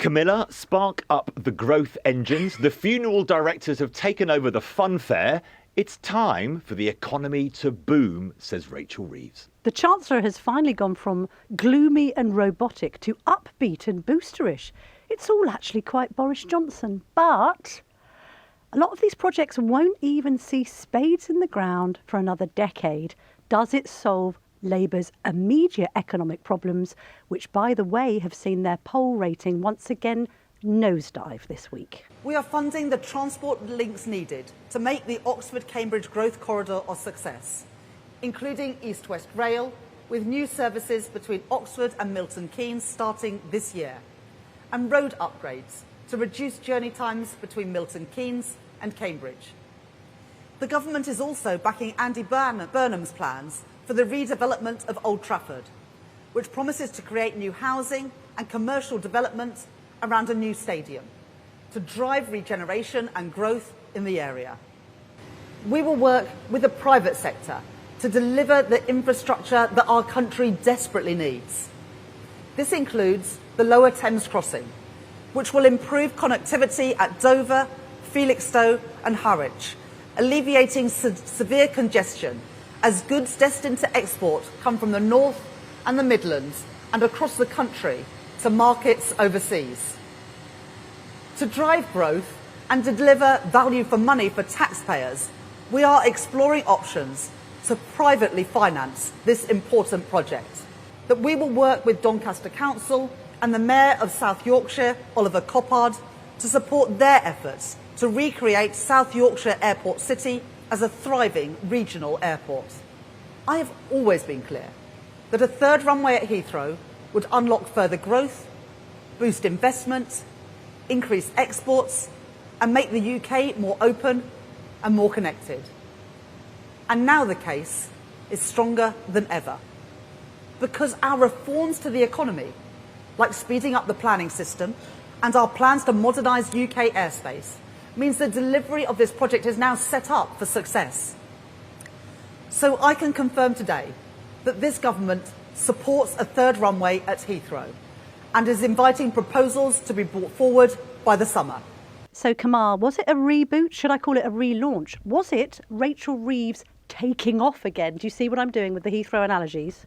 Camilla, spark up the growth engines. The funeral directors have taken over the funfair. It's time for the economy to boom, says Rachel Reeves. The Chancellor has finally gone from gloomy and robotic to upbeat and boosterish. It's all actually quite Boris Johnson, but a lot of these projects won't even see spades in the ground for another decade. Does it solve Labour's immediate economic problems, which, by the way, have seen their poll rating once again nosedive this week? We are funding the transport links needed to make the Oxford-Cambridge growth corridor a success, including East-West Rail, with new services between Oxford and Milton Keynes starting this year, and road upgrades to reduce journey times between Milton Keynes and Cambridge. The government is also backing Andy Burnham's plans for the redevelopment of Old Trafford, which promises to create new housing and commercial development around a new stadium to drive regeneration and growth in the area. We will work with the private sector to deliver the infrastructure that our country desperately needs. This includes the Lower Thames Crossing, which will improve connectivity at Dover, Felixstowe and Harwich, alleviating severe congestion as goods destined to export come from the North and the Midlands and across the country to markets overseas. To drive growth and to deliver value for money for taxpayers, we are exploring options to privately finance this important project. That we will work with Doncaster Council and the Mayor of South Yorkshire, Oliver Coppard, to support their efforts to recreate South Yorkshire Airport City as a thriving regional airport. I have always been clear that a third runway at Heathrow would unlock further growth, boost investment, increase exports, and make the UK more open and more connected. And now the case is stronger than ever, because our reforms to the economy, like speeding up the planning system and our plans to modernise UK airspace, means the delivery of this project is now set up for success. So I can confirm today that this government supports a third runway at Heathrow and is inviting proposals to be brought forward by the summer. So, Kamal, was it a reboot? Should I call it a relaunch? Was it Rachel Reeves taking off again? Do you see what I'm doing with the Heathrow analogies?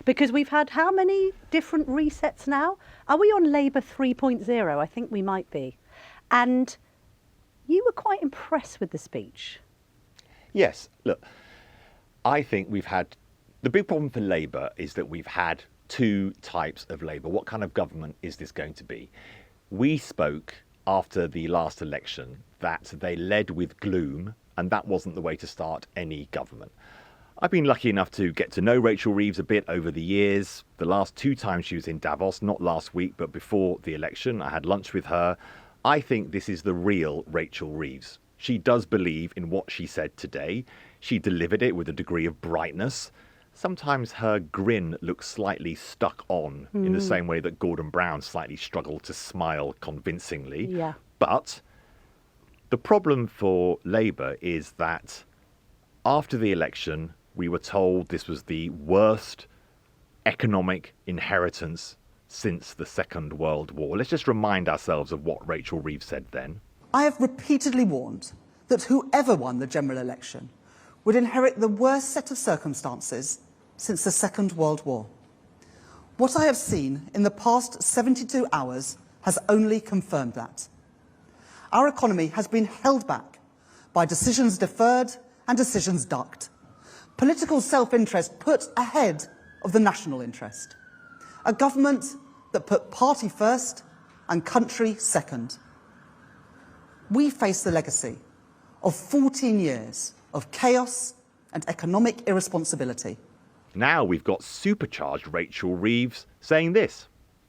Because we've had how many different resets now? Are we on Labour 3.0? I think we might be. And you were quite impressed with the speech. Yes, look, I think we've had... The big problem for Labour is that we've had two types of Labour. What kind of government is this going to be? We spoke after the last election that they led with gloom, and that wasn't the way to start any government. I've been lucky enough to get to know Rachel Reeves a bit over the years. The last two times she was in Davos, not last week, but before the election, I had lunch with her. I think this is the real Rachel Reeves. She does believe in what she said today. She delivered it with a degree of brightness. Sometimes her grin looks slightly stuck on, in the same way that Gordon Brown slightly struggled to smile convincingly. Yeah. But the problem for Labour is that after the election, we were told this was the worst economic inheritance since the Second World War. Let's just remind ourselves of what Rachel Reeves said then. I have repeatedly warned that whoever won the general election would inherit the worst set of circumstances since the Second World War. What I have seen in the past 72 hours has only confirmed that. Our economy has been held back by decisions deferred and decisions ducked. Political self-interest put ahead of the national interest. A government that put party first and country second. We face the legacy of 14 years of chaos and economic irresponsibility. Now we've got supercharged Rachel Reeves saying this.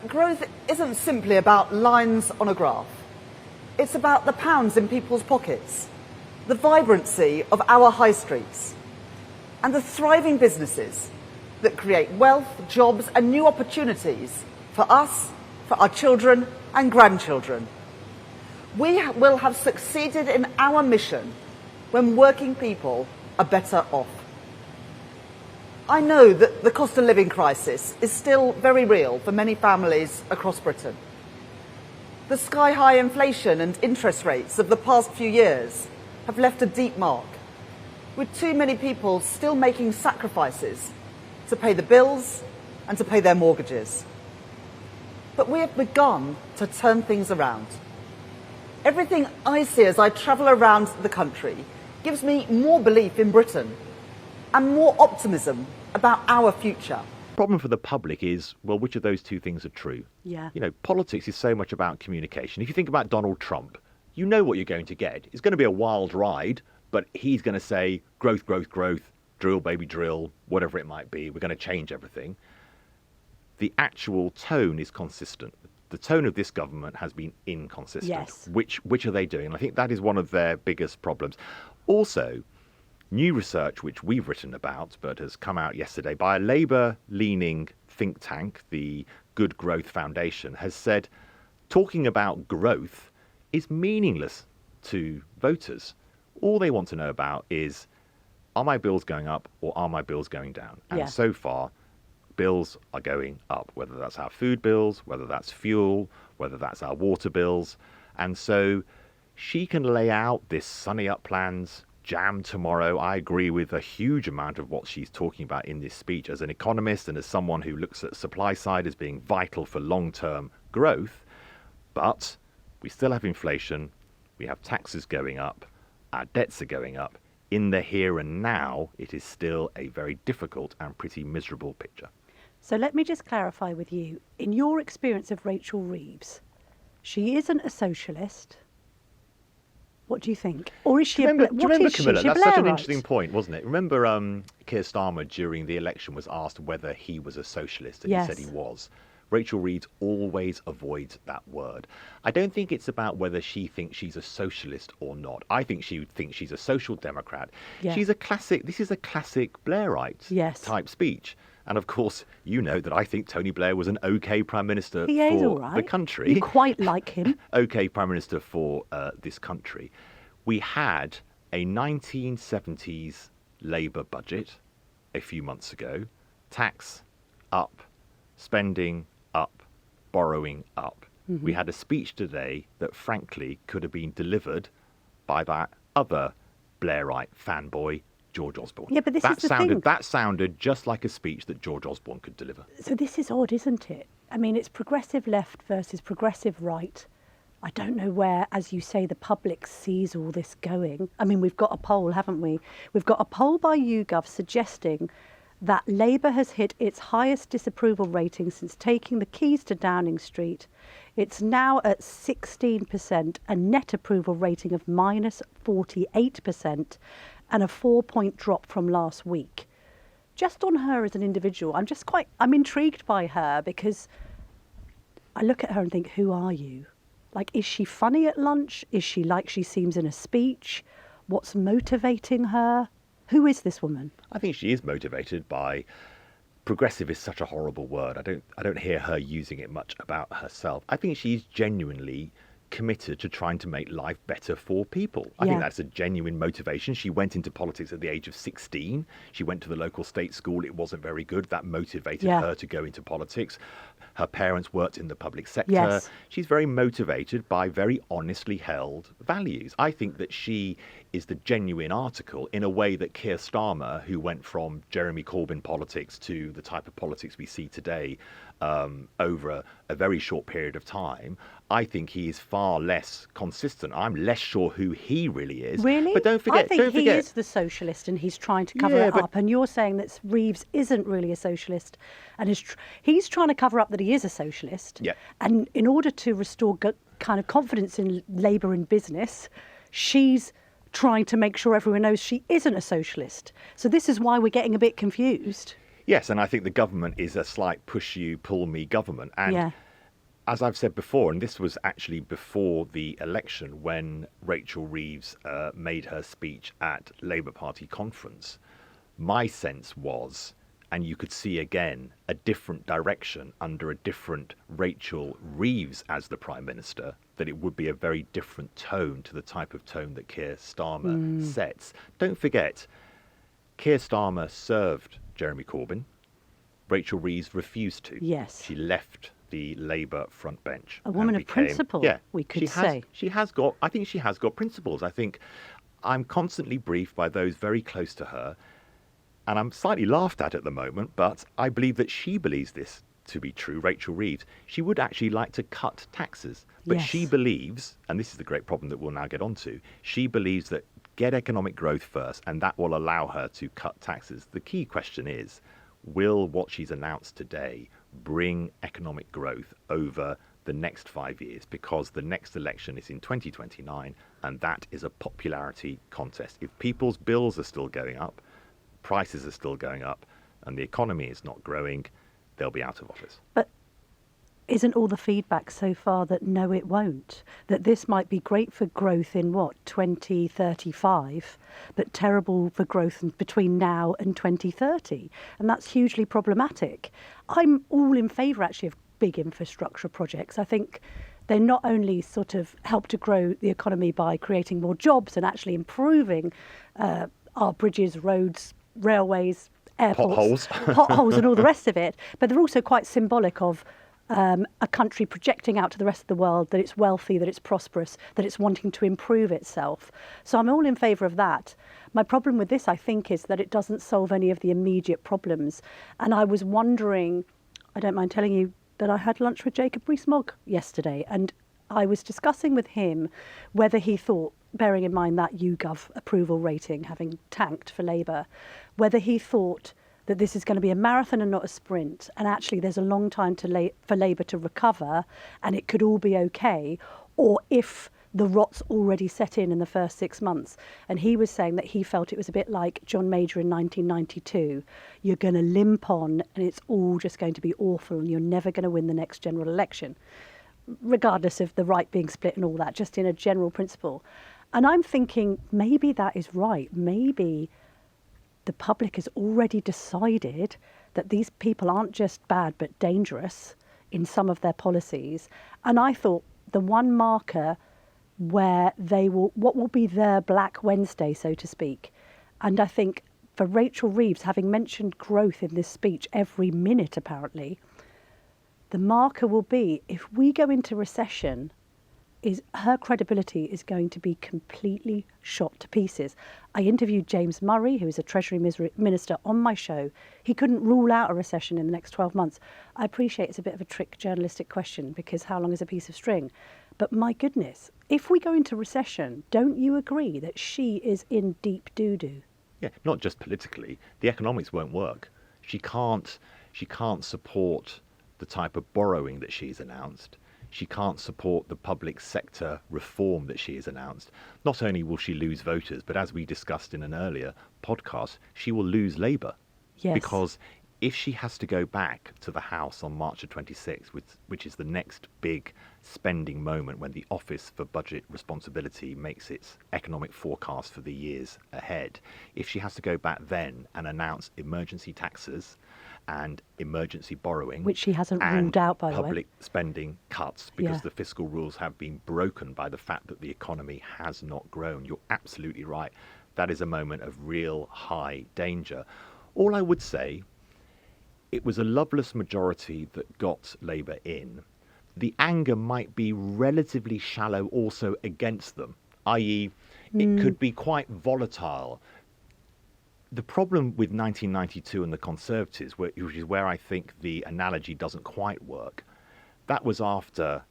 Growth isn't simply about lines on a graph. It's about the pounds in people's pockets, the vibrancy of our high streets, and the thriving businesses that create wealth, jobs and new opportunities for us, for our children and grandchildren. We will have succeeded in our mission when working people are better off. I know that the cost of living crisis is still very real for many families across Britain. The sky-high inflation and interest rates of the past few years have left a deep mark, with too many people still making sacrifices to pay the bills and to pay their mortgages. But we have begun to turn things around. Everything I see as I travel around the country gives me more belief in Britain and more optimism about our future. Problem for the public is, well, which of those two things are true? Yeah. You know, politics is so much about communication. If you think about Donald Trump, you know what you're going to get. It's going to be a wild ride, but he's going to say growth, growth, growth, drill, baby, drill, whatever it might be. We're going to change everything. The actual tone is consistent. The tone of this government has been inconsistent. Yes. Which are they doing? And I think that is one of their biggest problems. Also, new research, which we've written about, but has come out yesterday by a Labour-leaning think tank, the Good Growth Foundation, has said talking about growth is meaningless to voters. All they want to know about is, are my bills going up or are my bills going down? And Yeah. so far, bills are going up, whether that's our food bills, whether that's fuel, whether that's our water bills. And so she can lay out this sunny up plans, jam tomorrow. I agree with a huge amount of what she's talking about in this speech as an economist and as someone who looks at supply side as being vital for long-term growth. But we still have inflation. We have taxes going up. Our debts are going up. In the here and now, it is still a very difficult and pretty miserable picture. So let me just clarify with you. In your experience of Rachel Reeves, she isn't a socialist. What do you think? Or is she Do you remember, what is Camilla? she? That's such an Blairite? interesting point, wasn't it? Remember Keir Starmer during the election was asked whether he was a socialist, and Yes. he said he was. Rachel Reeves always avoids that word. I don't think it's about whether she thinks she's a socialist or not. I think she thinks she's a social democrat. Yeah. This is a classic Blairite Yes. type speech. And of course, you know that I think Tony Blair was an okay Prime Minister He is all for right. the country. You quite like him. Okay Prime Minister for this country. We had a 1970s Labour budget a few months ago. Tax up, spending up, borrowing up. Mm-hmm. We had a speech today that frankly could have been delivered by that other Blairite fanboy, George Osborne. Yeah, but this is the thing. That sounded just like a speech that George Osborne could deliver. So this is odd, isn't it? I mean, it's progressive left versus progressive right. I don't know where, as you say, the public sees all this going. I mean, we've got a poll, haven't we? We've got a poll by YouGov suggesting that Labour has hit its highest disapproval rating since taking the keys to Downing Street. It's now at 16%, a net approval rating of minus 48%, and a 4-point drop from last week. Just on her as an individual, I'm intrigued by her because I look at her and think, who are you? Like, is she funny at lunch? Is she like she seems in a speech? What's motivating her? Who is this woman? I think she is motivated by progressive is such a horrible word. I don't hear her using it much about herself. I think she's genuinely committed to trying to make life better for people. I think Yeah. that's a genuine motivation. She went into politics at the age of 16. She went to the local state school. It wasn't very good. That motivated Yeah. her to go into politics. Her parents worked in the public sector. Yes. She's very motivated by very honestly held values. I think that she is the genuine article in a way that Keir Starmer, who went from Jeremy Corbyn politics to the type of politics we see today over a very short period of time, I think he is far less consistent. I'm less sure who he really is. Really? But don't forget, I think he is the socialist and he's trying to cover Yeah, it but- up. And you're saying that Reeves isn't really a socialist and he's trying to cover up that he is a socialist. Yeah. And in order to restore kind of confidence in Labour and business, she's trying to make sure everyone knows she isn't a socialist. So this is why we're getting a bit confused. Yes, and I think the government is a slight push you, pull me government. And Yeah. as I've said before, and this was actually before the election when Rachel Reeves made her speech at Labour Party conference, my sense was, and you could see again, a different direction under a different Rachel Reeves as the Prime Minister, that it would be a very different tone to the type of tone that Keir Starmer sets. Don't forget, Keir Starmer served Jeremy Corbyn. Rachel Reeves refused to. Yes. She left the Labour front bench. A woman and of principle, yeah, we could she say. I think she has got principles. I think I'm constantly briefed by those very close to her, and I'm slightly laughed at the moment, but I believe that she believes this to be true, Rachel Reeves. She would actually like to cut taxes, but she Yes. believes, and this is the great problem that we'll now get onto, she believes that get economic growth first, and that will allow her to cut taxes. The key question is, will what she's announced today bring economic growth over the next 5 years? Because the next election is in 2029, and that is a popularity contest. If people's bills are still going up, prices are still going up, and the economy is not growing, they'll be out of office. But isn't all the feedback so far that no, it won't? That this might be great for growth in 2035, but terrible for growth between now and 2030. And that's hugely problematic. I'm all in favour, actually, of big infrastructure projects. I think they not only sort of help to grow the economy by creating more jobs and actually improving our bridges, roads, railways, airports, potholes and all the rest of it, but they're also quite symbolic of a country projecting out to the rest of the world that it's wealthy, that it's prosperous, that it's wanting to improve itself. So I'm all in favour of that. My problem with this, I think, is that it doesn't solve any of the immediate problems. And I was wondering, I don't mind telling you that I had lunch with Jacob Rees-Mogg yesterday, and I was discussing with him whether he thought, bearing in mind that YouGov approval rating having tanked for Labour, whether he thought that this is going to be a marathon and not a sprint, and actually there's a long time for Labour to recover and it could all be okay, or if the rot's already set in the first 6 months. And he was saying that he felt it was a bit like John Major in 1992. You're going to limp on and it's all just going to be awful and you're never going to win the next general election, regardless of the right being split and all that, just in a general principle. And I'm thinking maybe that is right. Maybe the public has already decided that these people aren't just bad but dangerous in some of their policies. And I thought the one marker where what will be their Black Wednesday, so to speak. And I think for Rachel Reeves, having mentioned growth in this speech every minute apparently, the marker will be, if we go into recession, is her credibility is going to be completely shot to pieces. I interviewed James Murray, who is a Treasury Minister, on my show. He couldn't rule out a recession in the next 12 months. I appreciate it's a bit of a trick journalistic question, because how long is a piece of string? But my goodness, if we go into recession, don't you agree that she is in deep doo-doo? Yeah, not just politically. The economics won't work. She can't support the type of borrowing that she's announced. She can't support the public sector reform that she has announced. Not only will she lose voters, but as we discussed in an earlier podcast, she will lose Labour. Yes. Because if she has to go back to the House on March the 26th, which is the next big spending moment when the Office for Budget Responsibility makes its economic forecast for the years ahead, if she has to go back then and announce emergency taxes and emergency borrowing, Which she hasn't ruled out, by the way. Public spending cuts, because Yeah. the fiscal rules have been broken by the fact that the economy has not grown. You're absolutely right. That is a moment of real high danger. All I would say, it was a loveless majority that got Labour in. The anger might be relatively shallow also against them, i.e. it could be quite volatile. The problem with 1992 and the Conservatives, which is where I think the analogy doesn't quite work, that was after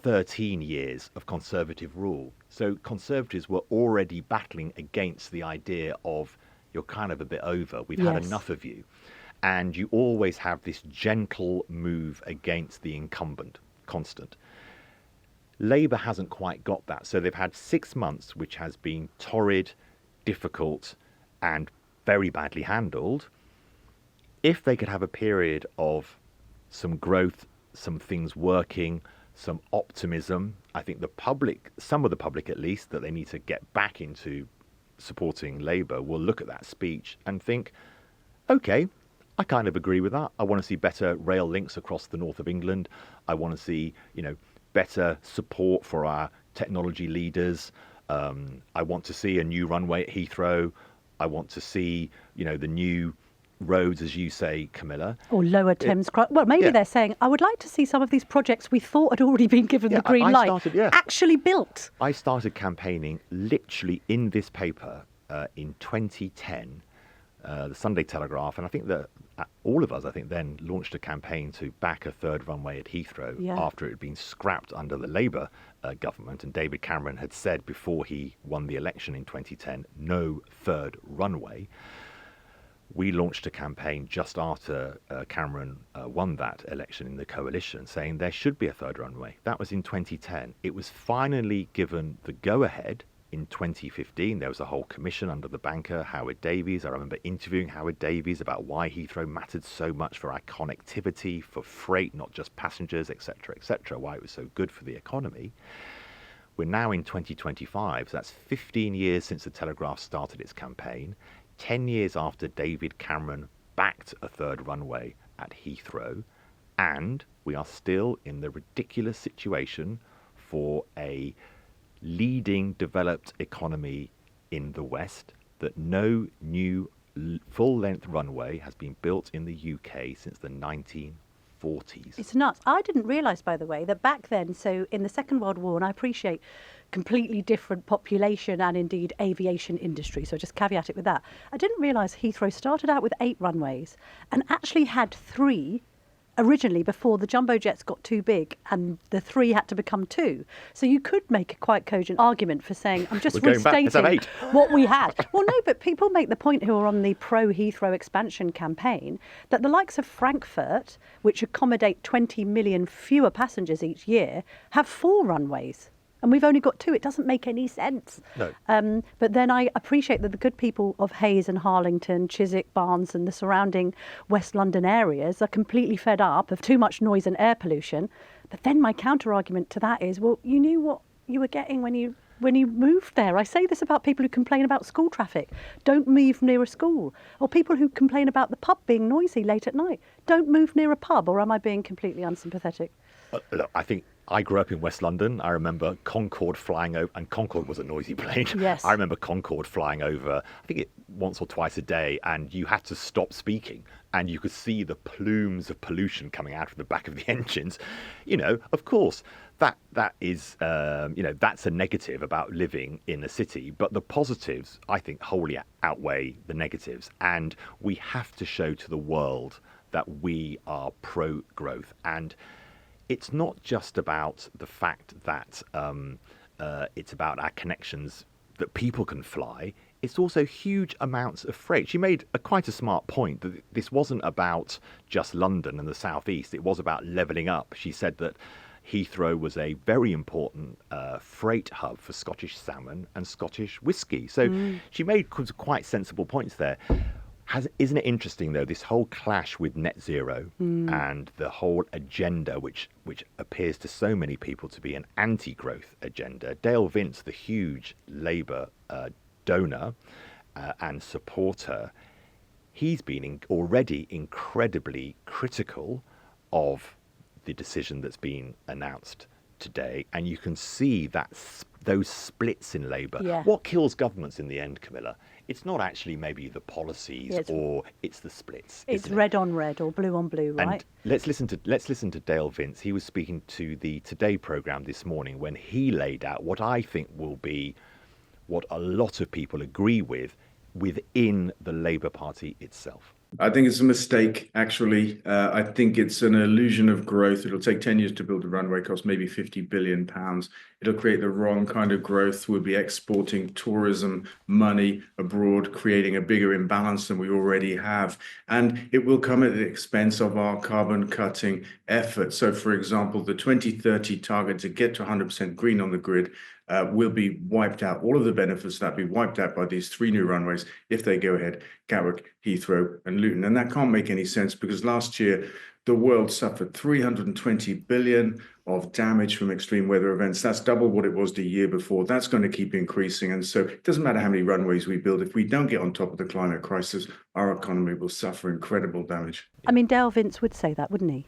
13 years of Conservative rule. So Conservatives were already battling against the idea of, you're kind of a bit over, we've had Yes. enough of you. And you always have this gentle move against the incumbent, constant. Labour hasn't quite got that. So they've had 6 months, which has been torrid, difficult, and very badly handled. If they could have a period of some growth, some things working, some optimism, I think the public, some of the public at least, that they need to get back into supporting Labour, will look at that speech and think, okay, I kind of agree with that. I want to see better rail links across the north of England. I want to see, better support for our technology leaders. I want to see a new runway at Heathrow. I want to see, the new roads, as you say, Camilla. Or Lower Thames Crossing. Well, maybe Yeah. they're saying, I would like to see some of these projects we thought had already been given the green light actually built. I started campaigning literally in this paper in 2010, the Sunday Telegraph, and I think that all of us, then launched a campaign to back a third runway at Heathrow after it had been scrapped under the Labour government. And David Cameron had said before he won the election in 2010, no third runway. We launched a campaign just after Cameron won that election in the coalition, saying there should be a third runway. That was in 2010. It was finally given the go-ahead in 2015. There was a whole commission under the banker, Howard Davies. I remember interviewing Howard Davies about why Heathrow mattered so much for our connectivity, for freight, not just passengers, etc., why it was so good for the economy. We're now in 2025, so that's 15 years since the Telegraph started its campaign. 10 years after David Cameron backed a third runway at Heathrow, and we are still in the ridiculous situation for a leading developed economy in the West that no new full-length runway has been built in the UK since the 1940s. It's nuts. I didn't realise, by the way, that back then, so in the Second World War, and I appreciate completely different population and indeed aviation industry, so just caveat it with that. I didn't realise Heathrow started out with 8 runways and actually had 3 originally before the jumbo jets got too big and the 3 had to become 2. So you could make a quite cogent argument for saying, I'm just restating what we had. Well, no, but people make the point who are on the pro-Heathrow expansion campaign that the likes of Frankfurt, which accommodate 20 million fewer passengers each year, have 4 runways. And we've only got 2. It doesn't make any sense. No. But then I appreciate that the good people of Hayes and Harlington, Chiswick, Barnes and the surrounding West London areas are completely fed up of too much noise and air pollution. But then my counter-argument to that is, well, you knew what you were getting when you moved there. I say this about people who complain about school traffic. Don't move near a school. Or people who complain about the pub being noisy late at night. Don't move near a pub. Or am I being completely unsympathetic? Look, I think I grew up in West London. I remember Concorde flying over, and Concorde was a noisy plane. Yes. I remember Concorde flying over, I think once or twice a day, and you had to stop speaking, and you could see the plumes of pollution coming out of the back of the engines. Of course, that is, that's a negative about living in a city, but the positives, I think, wholly outweigh the negatives, and we have to show to the world that we are pro-growth. And it's not just about the fact that it's about our connections that people can fly. It's also huge amounts of freight. She made quite a smart point that this wasn't about just London and the southeast. It was about levelling up. She said that Heathrow was a very important freight hub for Scottish salmon and Scottish whisky. So she made quite sensible points there. Isn't it interesting, though, this whole clash with net zero and the whole agenda, which appears to so many people to be an anti-growth agenda? Dale Vince, the huge Labour donor and supporter, he's been already incredibly critical of the decision that's been announced today. And you can see those splits in Labour. Yeah. What kills governments in the end, Camilla? It's not actually maybe the policies, or it's the splits. It's red on red or blue on blue, right? And let's listen to Dale Vince. He was speaking to the Today programme this morning when he laid out what I think will be what a lot of people agree with within the Labour Party itself. I think it's a mistake, actually. I think it's an illusion of growth. It'll take 10 years to build a runway, cost maybe £50 billion. It'll create the wrong kind of growth. We'll be exporting tourism money abroad, creating a bigger imbalance than we already have. And it will come at the expense of our carbon cutting efforts. So, for example, the 2030 target to get to 100% green on the grid will be wiped out. All of the benefits that will be wiped out by these 3 new runways if they go ahead: Gatwick, Heathrow and Luton. And that can't make any sense because last year the world suffered 320 billion of damage from extreme weather events. That's double what it was the year before. That's going to keep increasing. And so it doesn't matter how many runways we build. If we don't get on top of the climate crisis, our economy will suffer incredible damage. I mean, Dale Vince would say that, wouldn't he?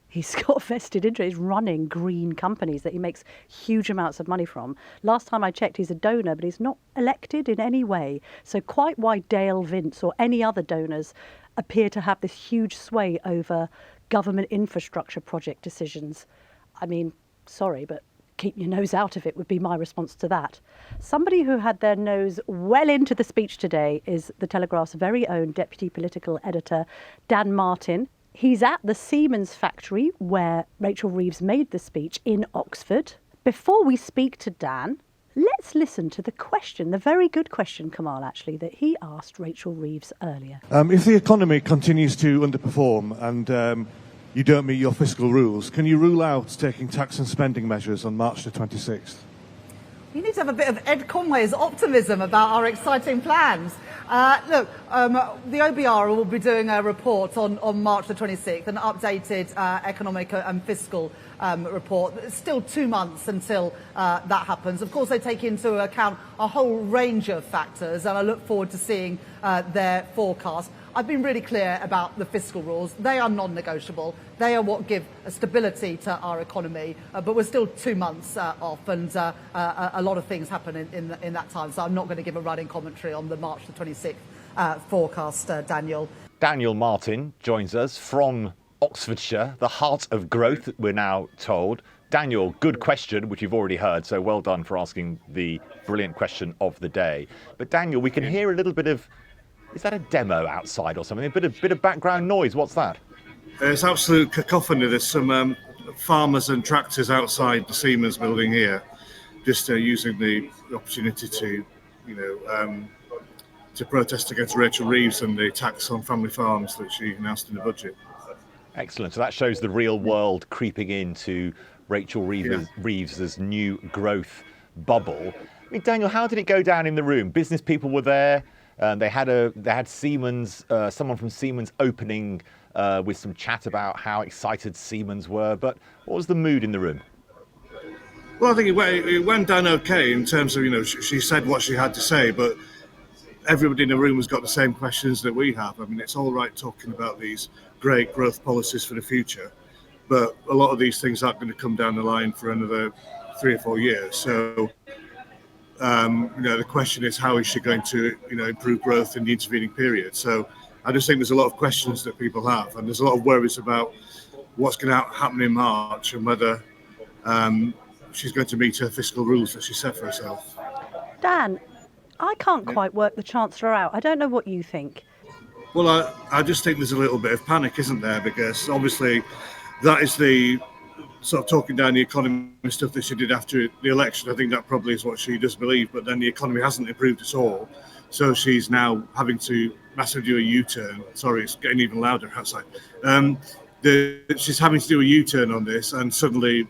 He's got vested interest. He's running green companies that he makes huge amounts of money from. Last time I checked, he's a donor, but he's not elected in any way. So quite why Dale Vince or any other donors appear to have this huge sway over government infrastructure project decisions. I mean, sorry, but keep your nose out of it would be my response to that. Somebody who had their nose well into the speech today is the Telegraph's very own deputy political editor, Dan Martin. He's at the Siemens factory where Rachel Reeves made the speech in Oxford. Before we speak to Dan, let's listen to the question, the very good question, Kamal, actually, that he asked Rachel Reeves earlier. If the economy continues to underperform and you don't meet your fiscal rules, can you rule out taking tax and spending measures on March the 26th? You need to have a bit of Ed Conway's optimism about our exciting plans. The OBR will be doing a report on March the 26th, an updated economic and fiscal report. It's still 2 months until that happens. Of course, they take into account a whole range of factors, and I look forward to seeing their forecast. I've been really clear about the fiscal rules. They are non-negotiable. They are what give a stability to our economy. But we're still 2 months off, and a lot of things happen in that time. So I'm not going to give a running commentary on the March the 26th forecast, Daniel. Daniel Martin joins us from Oxfordshire, the heart of growth, we're now told. Daniel, good question, which you've already heard, so well done for asking the brilliant question of the day. But Daniel, we can hear a little bit of, is that a demo outside or something? A bit of background noise, what's that? It's absolute cacophony. There's some farmers and tractors outside the Siemens building here, just using the opportunity to, to protest against Rachel Reeves and the tax on family farms that she announced in the budget. Excellent. So that shows the real world creeping into Rachel Reeves's new growth bubble. I mean, Daniel, how did it go down in the room? Business people were there. They had Siemens, someone from Siemens opening with some chat about how excited Siemens were. But what was the mood in the room? Well, I think it went down okay in terms of, she said what she had to say, but everybody in the room has got the same questions that we have. I mean, it's all right talking about these great growth policies for the future, but a lot of these things aren't going to come down the line for another 3 or 4 years. So, the question is, how is she going to, improve growth in the intervening period? So I just think there's a lot of questions that people have, and there's a lot of worries about what's going to happen in March and whether she's going to meet her fiscal rules that she set for herself. Dan, I can't quite work the Chancellor out. I don't know what you think. Well, I just think there's a little bit of panic, isn't there? Because obviously that is the sort of talking down the economy stuff that she did after the election. I think that probably is what she does believe, but then the economy hasn't improved at all. So she's now having to massively do a U-turn. Sorry, it's getting even louder outside. She's having to do a U-turn on this and suddenly,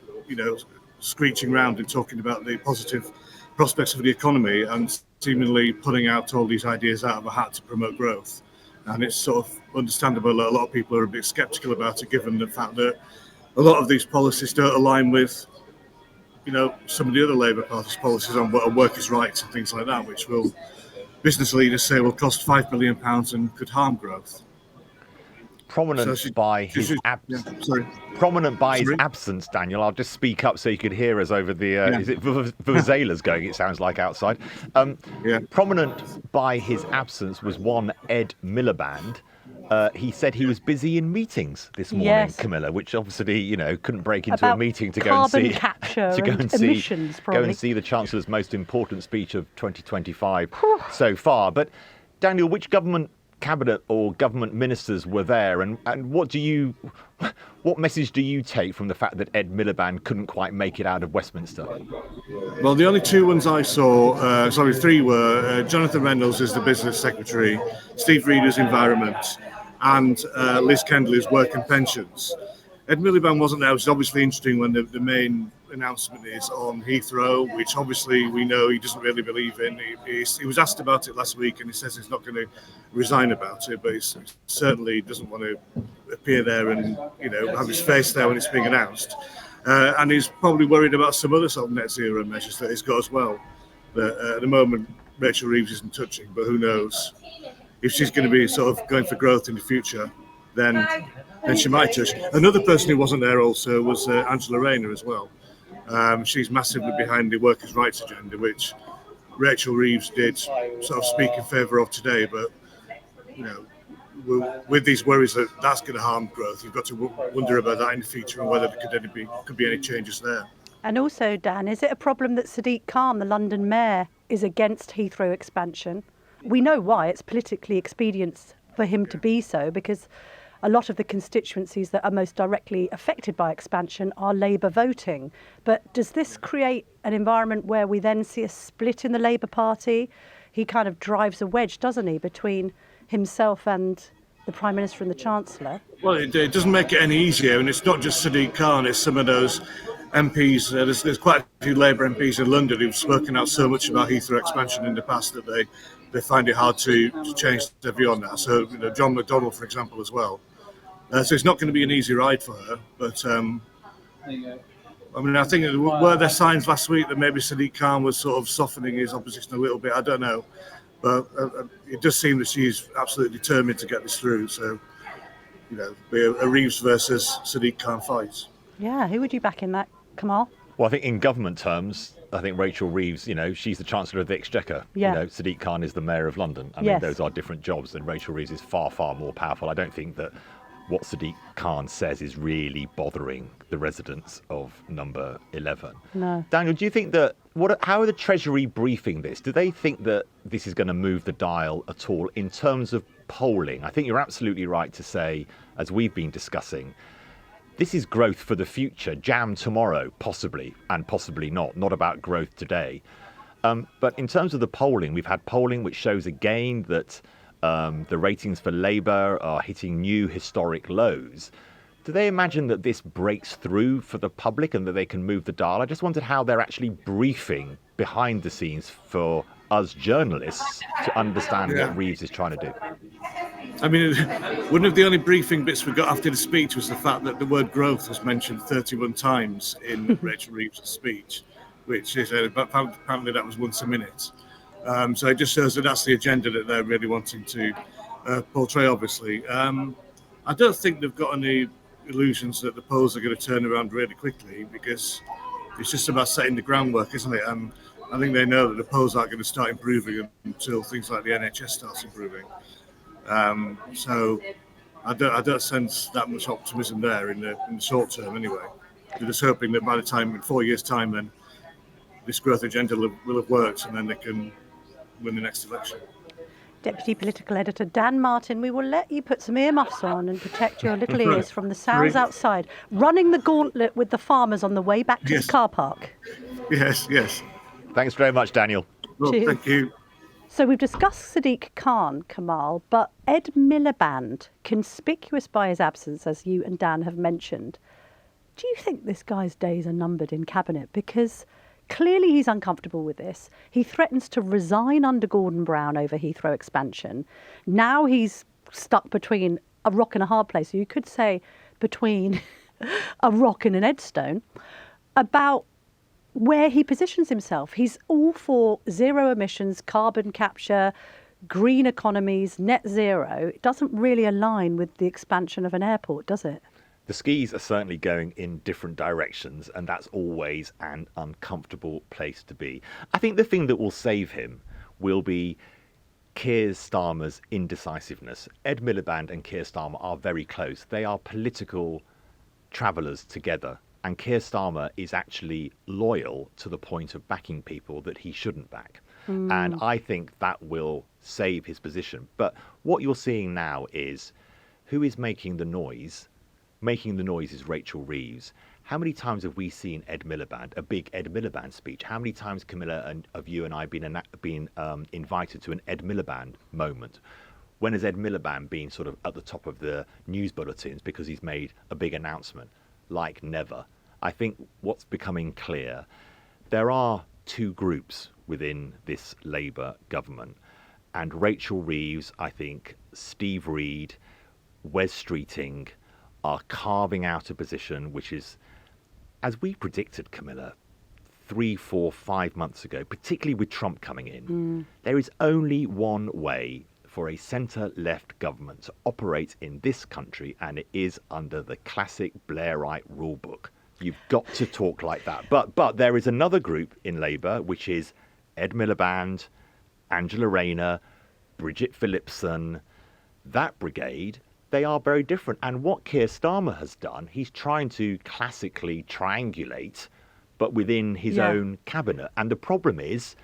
screeching around and talking about the positive prospects for the economy and seemingly putting out all these ideas out of a hat to promote growth. And it's sort of understandable that a lot of people are a bit sceptical about it, given the fact that a lot of these policies don't align with, some of the other Labour Party's policies on workers' rights and things like that, which will, business leaders say, will cost £5 billion and could harm growth. Prominent by his absence, Daniel. I'll just speak up so you could hear us over the. Is it vuvuzelas going? It sounds like outside. Prominent by his absence was one Ed Miliband. He said he was busy in meetings this morning, Camilla, which obviously couldn't break into a meeting to go and see emissions, go and see the Chancellor's most important speech of 2025 so far. But Daniel, which government cabinet or government ministers were there, and what message do you take from the fact that Ed Miliband couldn't quite make it out of Westminster? Well, the only 2 ones I saw, 3 were Jonathan Reynolds is the business secretary, Steve Reeder's environment, and Liz Kendall is work and pensions. Ed Miliband wasn't there, which is obviously interesting when the main announcement is on Heathrow, which obviously we know he doesn't really believe in. He was asked about it last week and he says he's not going to resign about it, but he certainly doesn't want to appear there and have his face there when it's being announced. And he's probably worried about some other sort of net zero measures that he's got as well. But at the moment, Rachel Reeves isn't touching, but who knows? If she's going to be sort of going for growth in the future, then she might touch. Another person who wasn't there also was Angela Rayner as well. She's massively behind the workers' rights agenda, which Rachel Reeves did sort of speak in favour of today. But with these worries that that's going to harm growth, you've got to wonder about that in the future and whether there could be any changes there. And also, Dan, is it a problem that Sadiq Khan, the London mayor, is against Heathrow expansion? We know why. It's politically expedient for him to be so, because a lot of the constituencies that are most directly affected by expansion are Labour voting. But does this create an environment where we then see a split in the Labour Party? He kind of drives a wedge, doesn't he, between himself and the Prime Minister and the Chancellor? Well, it doesn't make it any easier, and it's not just Sadiq Khan, it's some of those MPs. There's quite a few Labour MPs in London who've spoken out so much about Heathrow expansion in the past that they find it hard to change their view on that. So, John McDonnell, for example, as well. So it's not going to be an easy ride for her. But, I think were there signs last week that maybe Sadiq Khan was sort of softening his opposition a little bit? I don't know. But it does seem that she's absolutely determined to get this through. So, be a Reeves versus Sadiq Khan fight. Yeah, who would you back in that, Kamal? Well, I think in government terms, I think Rachel Reeves, she's the Chancellor of the Exchequer. Yeah. Sadiq Khan is the Mayor of London. I mean, Yes. those are different jobs, and Rachel Reeves is far, far more powerful. I don't think that what Sadiq Khan says is really bothering the residents of number 11. No. Daniel, do you think that, how are the Treasury briefing this? Do they think that this is going to move the dial at all in terms of polling? I think you're absolutely right to say, as we've been discussing, this is growth for the future, jam tomorrow, possibly, and possibly not about growth today. But in terms of the polling, we've had polling which shows again that the ratings for Labour are hitting new historic lows. Do they imagine that this breaks through for the public and that they can move the dial? I just wondered how they're actually briefing behind the scenes for us journalists to understand what Reeves is trying to do. I mean, one of the only briefing bits we got after the speech was the fact that the word growth was mentioned 31 times in Rachel Reeves' speech, which is apparently that was once a minute. So it just shows that that's the agenda that they're really wanting to portray, obviously. I don't think they've got any illusions that the polls are going to turn around really quickly, because it's just about setting the groundwork, isn't it? And I think they know that the polls aren't going to start improving until things like the NHS starts improving. So I don't sense that much optimism there in the short term anyway. They're just hoping that by the time, in 4 years' time, then this growth agenda will have worked and then they can win the next election. Deputy Political Editor Dan Martin, we will let you put some earmuffs on and protect your little ears from the sounds outside, running the gauntlet with the farmers on the way back to the car park. Yes. Thanks very much, Daniel. Well, Cheers. thank you. So we've discussed Sadiq Khan, Kamal, but Ed Miliband, conspicuous by his absence, as you and Dan have mentioned. Do you think this guy's days are numbered in Cabinet? Because clearly he's uncomfortable with this. He threatens to resign under Gordon Brown over Heathrow expansion. Now he's stuck between a rock and a hard place. You could say between a rock and an headstone about where he positions himself. He's all for zero emissions, carbon capture, green economies, net zero. It doesn't really align with the expansion of an airport, does it? The skis are certainly going in different directions, and that's always an uncomfortable place to be. I think the thing that will save him will be Keir Starmer's indecisiveness. Ed Miliband and Keir Starmer are very close. They are political travellers together. And Keir Starmer is actually loyal to the point of backing people that he shouldn't back. And I think that will save his position. But what you're seeing now is who is making the noise? Making the noise is Rachel Reeves. How many times have we seen Ed Miliband, a big Ed Miliband speech? How many times, Camilla, and of you and I been invited to an Ed Miliband moment? When has Ed Miliband been sort of at the top of the news bulletins because he's made a big announcement? Like never. I think what's becoming clear, there are two groups within this Labour government. And Rachel Reeves, I think, Steve Reed, Wes Streeting are carving out a position which is, as we predicted, Camilla, 3, 4, 5 months ago, particularly with Trump coming in, there is only one way for a centre-left government to operate in this country, and it is under the classic Blairite rulebook. You've got to talk like that. But there is another group in Labour, which is Ed Miliband, Angela Rayner, Bridget Phillipson, that brigade, they are very different. And what Keir Starmer has done, he's trying to classically triangulate, but within his own cabinet. And the problem is,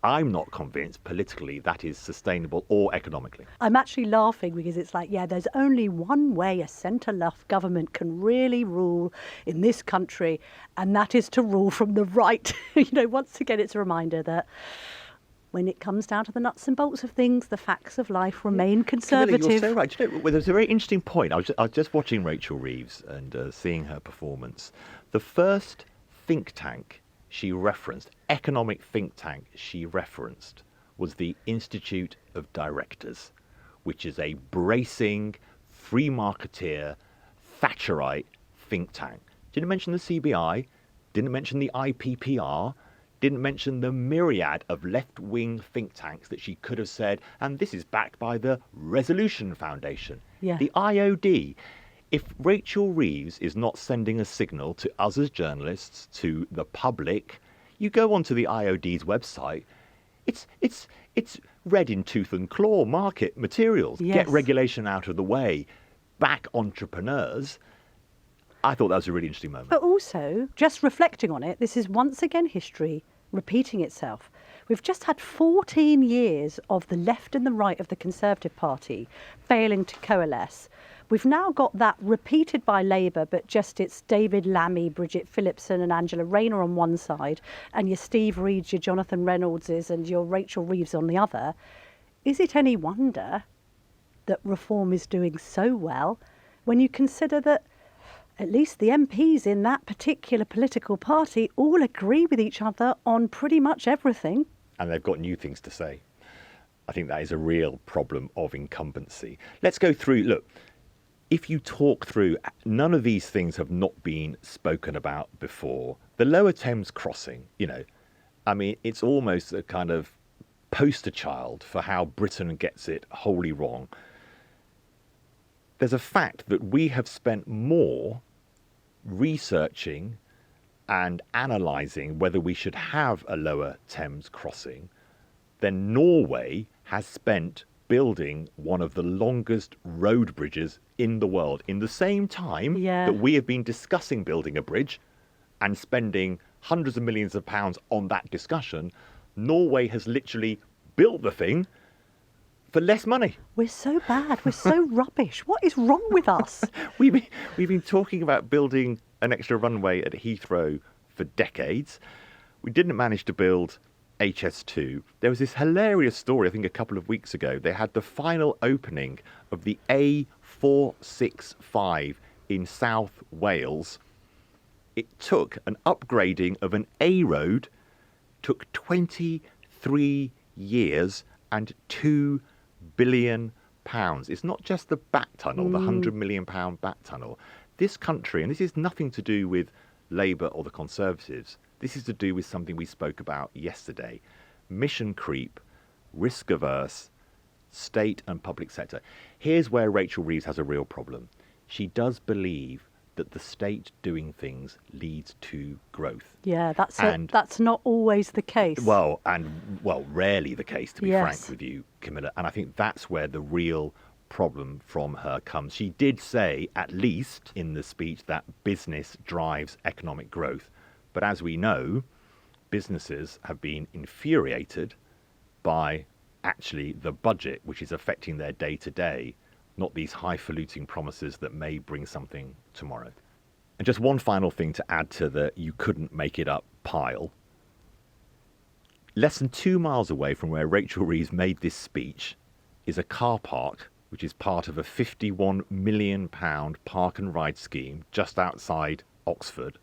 I'm not convinced politically that is sustainable or economically. I'm actually laughing because it's like, there's only one way a centre-left government can really rule in this country, and that is to rule from the right. Once again, it's a reminder that when it comes down to the nuts and bolts of things, the facts of life remain conservative. Camilla, you're so right. There's a very interesting point. I was just watching Rachel Reeves and seeing her performance. The first think tank she referenced, economic think tank she referenced, was the Institute of Directors, which is a bracing, free marketeer, Thatcherite think tank. Didn't mention the CBI, didn't mention the IPPR, didn't mention the myriad of left-wing think tanks that she could have said, and this is backed by the Resolution Foundation, the IOD. If Rachel Reeves is not sending a signal to us as journalists, to the public, you go onto the IOD's website, it's red in tooth and claw market materials. Yes. Get regulation out of the way, back entrepreneurs. I thought that was a really interesting moment. But also, just reflecting on it, this is once again history repeating itself. We've just had 14 years of the left and the right of the Conservative Party failing to coalesce. We've now got that repeated by Labour, but just it's David Lammy, Bridget Phillipson and Angela Rayner on one side, and your Steve Reeds, your Jonathan Reynoldses and your Rachel Reeves on the other. Is it any wonder that reform is doing so well when you consider that at least the MPs in that particular political party all agree with each other on pretty much everything? And they've got new things to say. I think that is a real problem of incumbency. Let's go through, look, if you talk through, none of these things have not been spoken about before. The Lower Thames Crossing, it's almost a kind of poster child for how Britain gets it wholly wrong. There's a fact that we have spent more researching and analysing whether we should have a Lower Thames Crossing than Norway has spent building one of the longest road bridges in the world. In the same time that we have been discussing building a bridge and spending hundreds of millions of pounds on that discussion, Norway has literally built the thing for less money. We're so bad. We're so rubbish. What is wrong with us? We've been talking about building an extra runway at Heathrow for decades. We didn't manage to build HS2. There was this hilarious story, I think a couple of weeks ago. They had the final opening of the A465 in South Wales. It took an upgrading of an A road, took 23 years and £2 billion. It's not just the back tunnel, the £100 million back tunnel. This country, and this is nothing to do with Labour or the Conservatives, this is to do with something we spoke about yesterday. Mission creep, risk averse, state and public sector. Here's where Rachel Reeves has a real problem. She does believe that the state doing things leads to growth. Yeah, that's not always the case. Well, rarely the case, to be frank with you, Camilla. And I think that's where the real problem from her comes. She did say, at least in the speech, that business drives economic growth. But as we know, businesses have been infuriated by actually the budget, which is affecting their day-to-day, not these highfalutin promises that may bring something tomorrow. And just one final thing to add to the you couldn't make it up pile. Less than 2 miles away from where Rachel Reeves made this speech is a car park, which is part of a £51 million park and ride scheme just outside Oxford,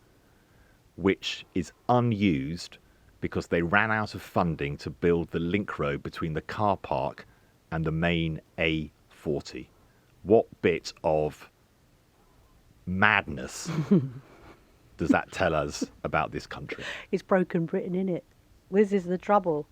which is unused because they ran out of funding to build the link road between the car park and the main A40. What bit of madness does that tell us about this country? It's broken Britain, innit? This is the trouble.